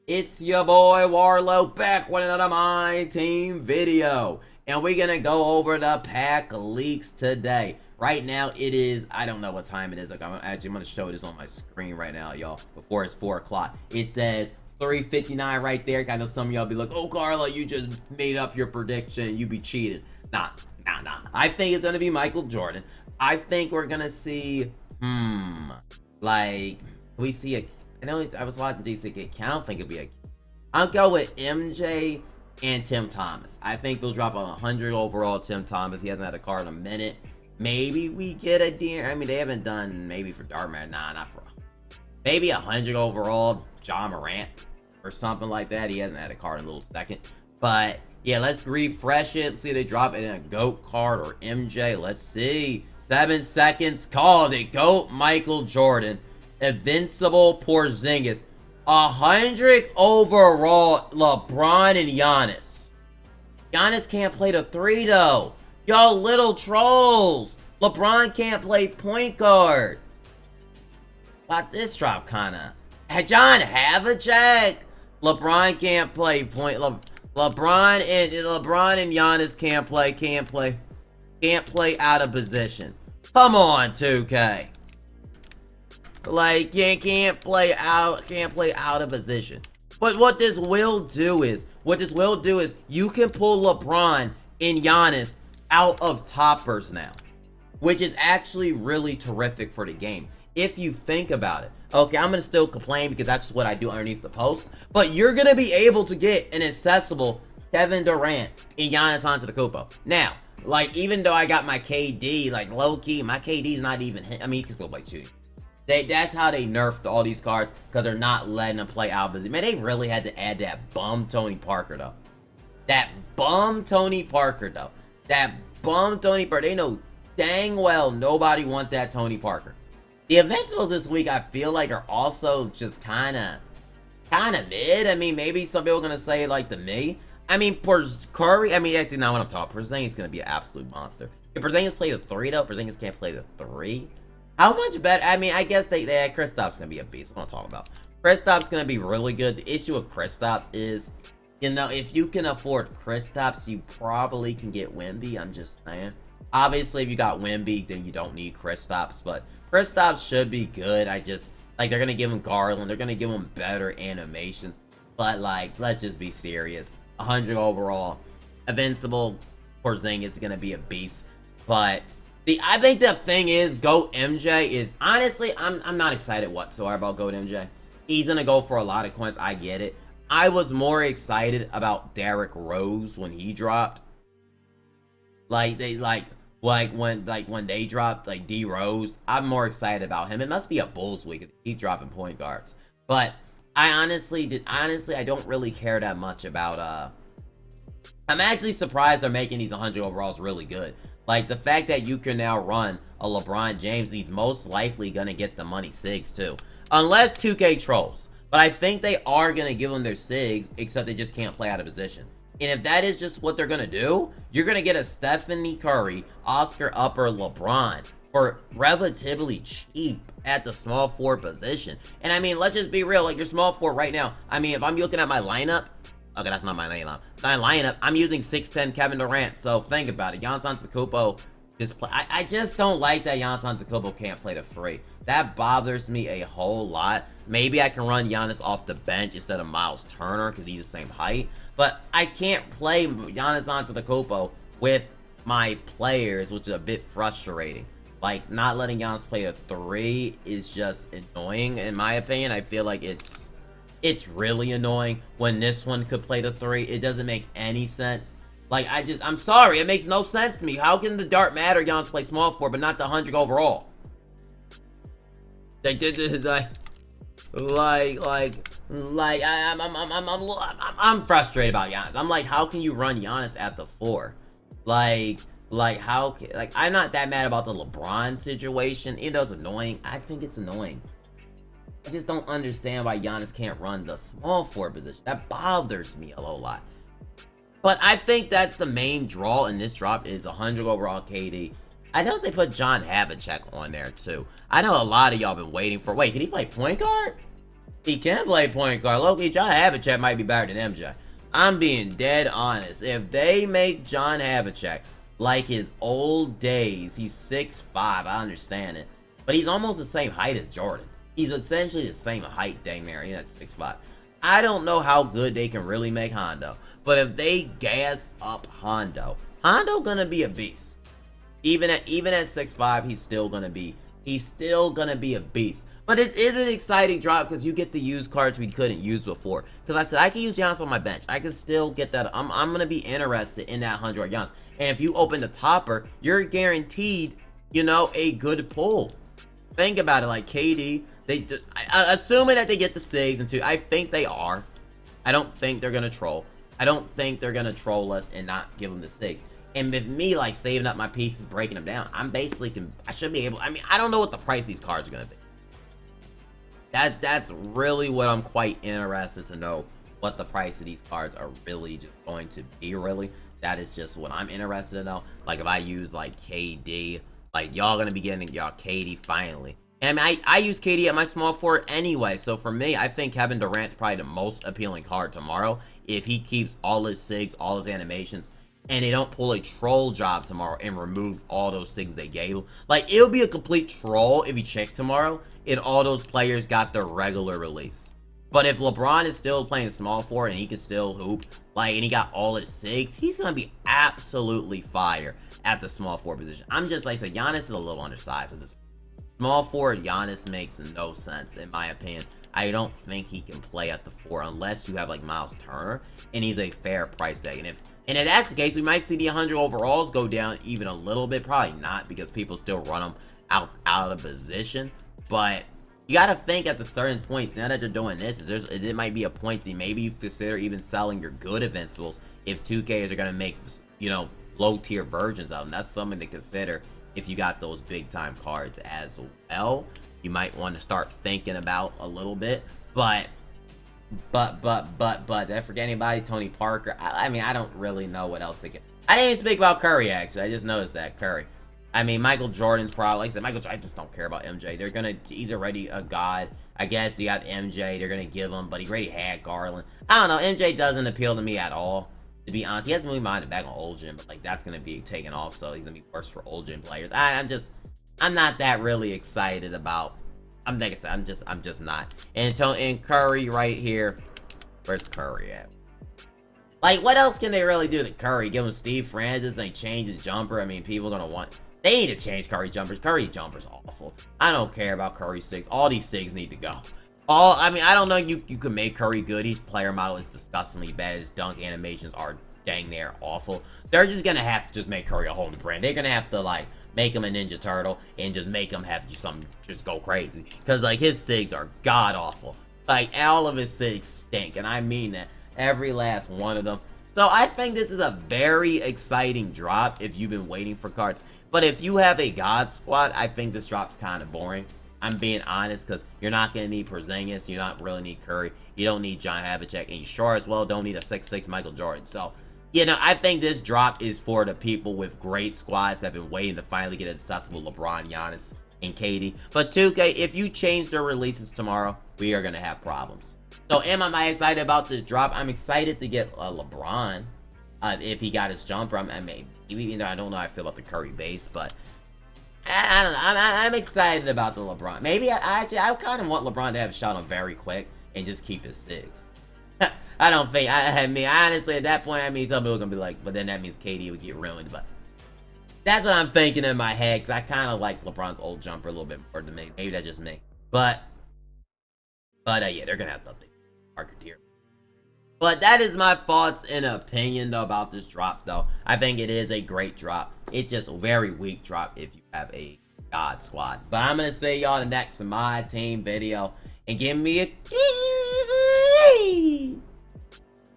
It's your boy Warlow back with another My Team video. And we're gonna go over the pack leaks today. Right now it is, I don't know what time it is. Like, I'm gonna show this on my screen right now, y'all, before it's 4 o'clock. It says 3:59 right there. I know some of y'all be like, oh Carla, you just made up your prediction, you be cheating. Nah. I think it's gonna be Michael Jordan. I think we're gonna see, like, we see a, I know I was watching GCK. I don't think it'll be a. I'll go with MJ and Tim Thomas. I think they'll drop a 100 overall. Tim Thomas. He hasn't had a card in a minute. Maybe we get a deer. I mean, they haven't done maybe for Dartmouth. Nah, not for. Maybe 100 overall. John Morant or something like that. He hasn't had a card in a little second. But yeah, let's refresh it. See if they drop it in a GOAT card or MJ. Let's see. 7 seconds. Called it. GOAT Michael Jordan. Invincible Porzingis. 100 overall LeBron and Giannis. Giannis can't play the 3 though. Y'all little trolls. LeBron can't play point guard. Got this drop kinda. John Havlicek. LeBron can't play point. LeBron and Giannis can't play out of position. Come on, 2K. Like, you can't play out of position. But what this will do is you can pull LeBron and Giannis out of toppers now, which is actually really terrific for the game if you think about it. Okay, I'm gonna still complain because that's just what I do underneath the post, but you're gonna be able to get an accessible Kevin Durant and Giannis Antetokounmpo. Now, like, even though I got my KD, like, low-key, my KD's not even hit. I mean, he can still play shooting. That's how they nerfed all these cards, because they're not letting them play out. Man, they really had to add that bum Tony Parker, though. That bum Tony Parker. They know dang well nobody want that Tony Parker. The Invincibles this week, I feel like, are also just kind of mid. I mean, maybe some people are going to say, like, the me. I mean, Curry, I mean, actually, not what I'm talking. Porzingis is going to be an absolute monster. If Porzingis play the 3, though, Porzingis can't play the 3. How much better? I mean, I guess they had Kristaps gonna be a beast. What I'm talking about. Kristaps gonna be really good. The issue with Kristaps is, you know, if you can afford Kristaps, you probably can get Wemby. I'm just saying. Obviously, if you got Wemby, then you don't need Kristaps. But Kristaps should be good. I just, like, they're gonna give him Garland. They're gonna give him better animations. But, like, let's just be serious. 100 overall. Invincible Porzingis is gonna be a beast. But I think the thing is, GOAT MJ is, honestly, I'm not excited whatsoever about GOAT MJ. He's gonna go for a lot of coins, I get it. I was more excited about Derrick Rose when he dropped. When they dropped, like, D Rose, I'm more excited about him. It must be a Bulls week. He's dropping point guards. But I honestly, I don't really care that much about, I'm actually surprised they're making these 100 overalls really good. Like, the fact that you can now run a LeBron James, he's most likely going to get the money SIGs, too. Unless 2K trolls. But I think they are going to give them their SIGs, except they just can't play out of position. And if that is just what they're going to do, you're going to get a Stephanie Curry, Oscar Upper, LeBron for relatively cheap at the small forward position. And, I mean, let's just be real. Like, your small forward right now, I mean, if I'm looking at my lineup, okay, that's not my lineup. I'm using 6'10" Kevin Durant, so think about it. Giannis Antetokounmpo just play. I just don't like that Giannis Antetokounmpo can't play the 3. That bothers me a whole lot. Maybe I can run Giannis off the bench instead of Miles Turner because he's the same height. But I can't play Giannis Antetokounmpo with my players, which is a bit frustrating. Like, not letting Giannis play a 3 is just annoying, in my opinion. I feel like it's really annoying when this one could play the 3. It doesn't make any sense. Like, I'm sorry, it makes no sense to me. How can the dart matter Giannis play small forward, but not the 100 overall? I'm frustrated about Giannis. I'm like, how can you run Giannis at the 4? I'm not that mad about the LeBron situation, even though it's annoying. I think it's annoying. I just don't understand why Giannis can't run the small forward position. That bothers me a whole lot. But I think that's the main draw in this drop is 100 overall KD. I know they put John Havlicek on there too. I know a lot of y'all been waiting for. Wait, can he play point guard? He can play point guard. Loki, John Havlicek might be better than MJ. I'm being dead honest. If they make John Havlicek like his old days, he's 6'5", I understand it. But he's almost the same height as Jordan. He's essentially the same height, dang near. He's at 6'5". I don't know how good they can really make Hondo. But if they gas up Hondo gonna be a beast. Even at 6'5", he's still gonna be a beast. But it is an exciting drop because you get to use cards we couldn't use before. Because I said I can use Giannis on my bench. I can still get that. I'm going to be interested in that 100 Giannis. And if you open the topper, you're guaranteed, you know, a good pull. Think about it, like KD. Assuming that they get the SIGs and 2, I think they are. I don't think they're going to troll. I don't think they're going to troll us and not give them the SIGs. And with me, like, saving up my pieces, breaking them down, I'm basically, I should be able, I mean, I don't know what the price of these cards are going to be. That's really what I'm quite interested to know, what the price of these cards are really just going to be, really. That is just what I'm interested to know. Like, if I use, like, KD, like, y'all gonna be getting y'all KD finally. And I use KD at my small forward anyway, so for me, I think Kevin Durant's probably the most appealing card tomorrow. If he keeps all his SIGs, all his animations, and they don't pull a troll job tomorrow and remove all those SIGs they gave him. Like, it'll be a complete troll if he checked tomorrow and all those players got their regular release. But if LeBron is still playing small forward and he can still hoop, like, and he got all his SIGs, he's going to be absolutely fire at the small forward position. I'm just, like I said, Giannis is a little undersized at this point. Small forward Giannis makes no sense, in my opinion. I don't think he can play at the 4 unless you have, like, Miles Turner, and he's a fair price tag. And if that's the case, we might see the 100 overalls go down even a little bit. Probably not, because people still run them out of position. But you got to think at the certain point, now that they're doing this, it might be a point that maybe you consider even selling your good Invincibles if 2Ks are going to make, you know, low-tier versions of them. That's something to consider if you got those big-time cards as well. You might want to start thinking about a little bit. But did I forget anybody? Tony Parker. I mean, I don't really know what else to get. I didn't even speak about Curry, actually. I just noticed that, Curry. I mean, Michael Jordan's probably, like I said, I just don't care about MJ. He's already a god. I guess you got MJ, they're gonna give him, but he already had Garland. I don't know, MJ doesn't appeal to me at all, to be honest. He hasn't really minded back on old gym, but like that's gonna be taken off, so he's gonna be worse for old gym players. I'm not that really excited about. Like I said, I'm just not. And Curry right here. Where's Curry at? Like, what else can they really do to Curry? Give him Steve Francis and change his jumper? I mean, people are gonna want. They need to change Curry jumpers. Curry jumpers awful. I don't care about Curry SIGs. All these SIGs need to go. I mean, I don't know. You can make Curry good. His player model is disgustingly bad. His dunk animations are dang near awful. They're just gonna have to just make Curry a whole new brand. They're gonna have to like make him a Ninja Turtle and just make him have just go crazy. Because like his SIGs are god awful. Like all of his SIGs stink, and I mean that. Every last one of them. So I think this is a very exciting drop if you've been waiting for cards. But if you have a God squad, I think this drop's kind of boring. I'm being honest, because you're not going to need Porzingis. You don't really need Curry. You don't need John Havlicek. And you sure as well don't need a 6'6" Michael Jordan. So, you know, I think this drop is for the people with great squads that have been waiting to finally get accessible LeBron, Giannis, and KD. But 2K, if you change their releases tomorrow, we are going to have problems. So am I excited about this drop? I'm excited to get LeBron if he got his jumper. Even though I don't know how I feel about the Curry base, but I don't know. I'm excited about the LeBron. Maybe I kind of want LeBron to have a shot on very quick and just keep his 6. I don't think. I mean, honestly, at that point, I mean, some people are gonna be like, but then that means KD would get ruined. But that's what I'm thinking in my head, because I kind of like LeBron's old jumper a little bit more than me. Maybe that's just me. But yeah, they're gonna have to update Parker tier. But that is my thoughts and opinion though about this drop though. I think it is a great drop. It's just a very weak drop if you have a God squad. But I'm gonna see y'all in the next My Team video and give me a